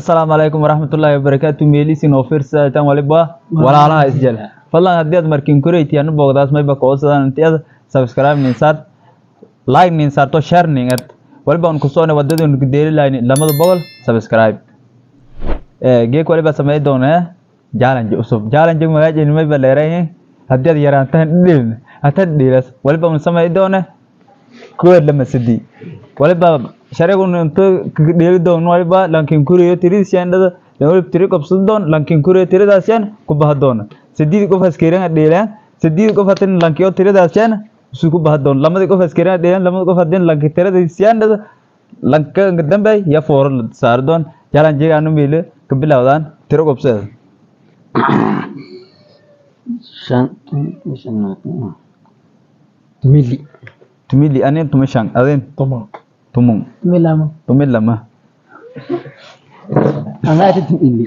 Assalamualaikum warahmatullahi wabarakatuh. Meelisin oo fiirsatan waliba walaalaha isjal. Fadlan haddii aad markin kureeytiyan boogdaas mayba koosadaan intii subscribe nin saar like nin saarto share nin at waliba on kusoona wadada uu gudeeli line lamada boqol subscribe. Geek waliba sameey doona challenge usub. Challenge magaca mayba leeyahay haddii aad yaraantaan dhilin hata dhilas waliba on sameey doona kood lama sidii. Waliba sharigun inta dhigi doon waliba lankin kuriyo tirisiyandada waliba tiri qabsan doon lankin kuriyo tiridaasyan ku bahadoona sidii qof askeeran dheelaan sidii qof hatan lankiyo tiridaasyan isu ku bahadoon lamada qof askeeran dheelaan lamada qof hadin lanki tiridasiyandada lanka dambe ya foor saar doon jalan jeeganu meele ka bilawdaan tiro qabsada shan tumili anin tumashan adin tumung tumilama anga itu tumili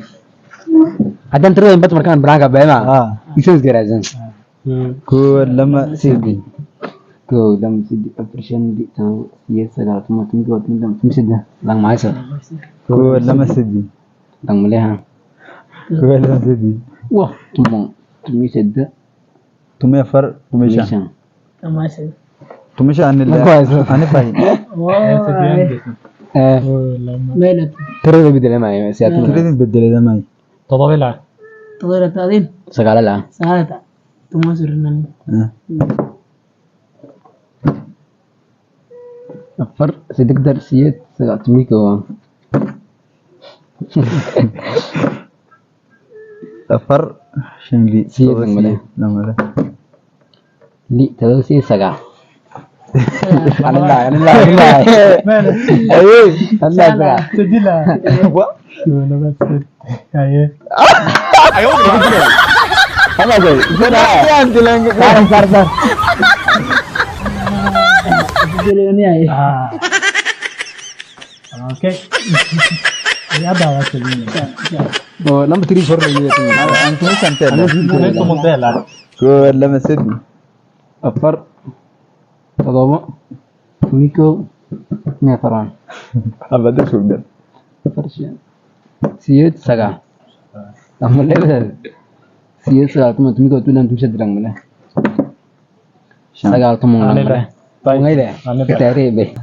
adan terus empat mereka berangkat bema isu gerajan ko lama sidi operation di tahu iya segala semua tumili ko tumili tumsida lang maisa ko lama sidi lang meleha ko lama sidi wah tumisida tumefar tumishan tumisha anila ani pai meelat terus bedel mai siatu terus bedel mai todobela tadin sagala sagala tumasirnan afar sidik dar siyet sagat miko afar shingli siyet namala li terus si saga Anilai. Ayo, anda sedila What? Ayo. Apa tu? Yang bilang Sar. Sedila ni ayo. Oke. Ini ada sedila. Oh, nama tiri sor lagi tu. antum santai Ini tu modela. ko lama sidi Apar. Todoba. Miko. Nefaran. abada sudah Persian. Siyet saga. Amale betul. Siyet saga tu miko tu nanti bisa terang mana. Saga tu mungkin. Ngai deh. Kita hari be.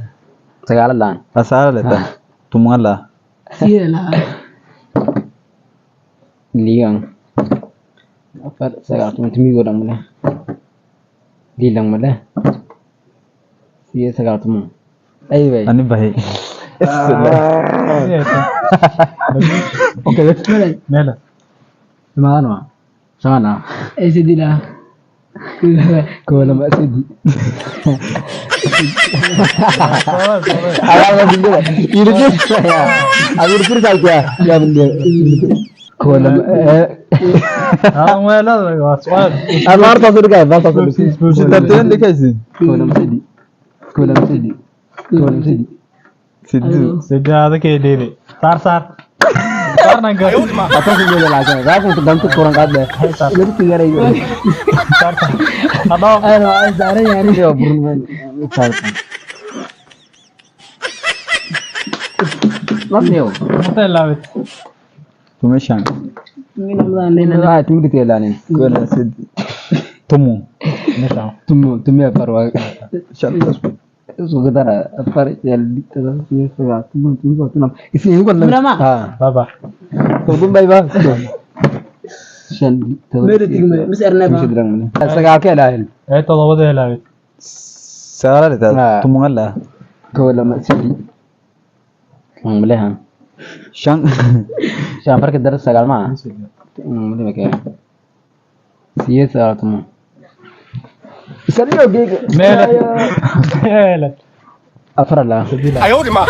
Saga lah. asara leta tumala Sila. Liang. Apa saga tu miko orang mana. Dilang mana. Siyet saga tu mung. Ayo be. ani bahe Oke, Mela. mana? Sana. Sedila. Kau nama sedi. Alam lagi dulu. Ini tu saya. Aku berpikir saja. Ya benda. Kau nama. Mela waswad. Amar tak sudah. Bahasa sudah. Sitatun dikasih Kau nama sedi. Kau nama sedi. Kau nama sedi. sidu Sedada ke dele. Sar. Nangga. Apa sih dia lagi? Aku untuk bantu kurang kada. Jadi tiga hari. Sar. Ado. Ayo, cara nyari dia burung. Sar. Lamio. Mata lawet. tumashan Minum dan lena. Ah, tu dia lain. ko lama sidi tumu Nesa. Tumi apa rawak? shantas Sugara apa yang dikatakan sih sudah tumi kau tunam. Isi ini kan ah Baba. tunggu baik bang. Shan Mere tinggal. Mesti erna bisa bilang mana? Sekarang ke lain. todo de lawet. sara leta tumala Kau lama sih. Boleh han. shang Siapa kita sekarang mah? Boleh macam. Sih sekarang tuh. Serius gig. Mela. Apa lah? Ayo di mana?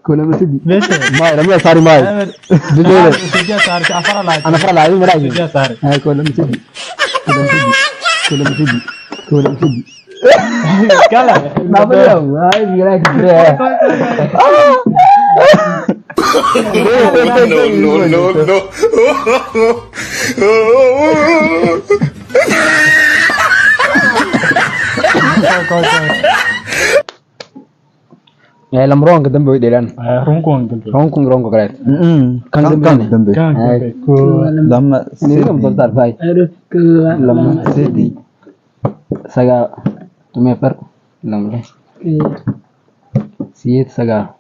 Kau lama sih. Bese. Mai, ramai sari mai. Betul. Sejak sar afara la. Anak pernah lagi mereka. Sejak sar. Kau lama sih. Kau lama sih. Kala. Nama dia, ay gila kira. No. lamronga dambe way dheelaan ronkung kaleet kan dambe lama nigam doltar fay lama sedi saga tumeper lamle siet saga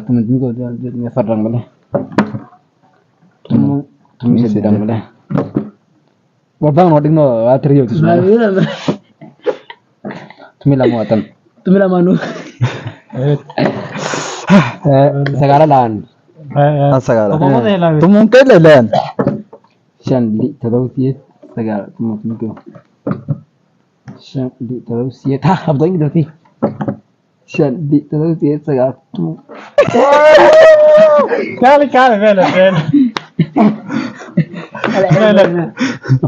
tumigo me farang male tumi sedang male wabang no digno atriyo tisma tumi lamuatan Tumila manu. sagara lan asagala tumun kay lelan shan li tadaw siet sagara tumigo shan li tadaw siet ha abdo ngi doti shan li tadaw siet sagara Kali vela.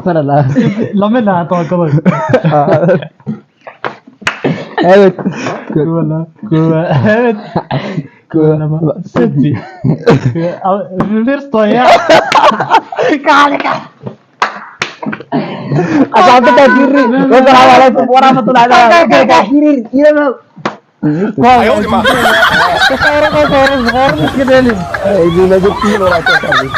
para la Lame na to ko. evet Evet. Sedi. Versto ya. Kali. apa kiri wassalamualaikum warahmatullahi wabarakatuh kiri iya bang ini lagi kilo ratus tadi.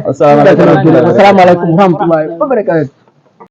Assalamualaikum warahmatullahi wabarakatuh.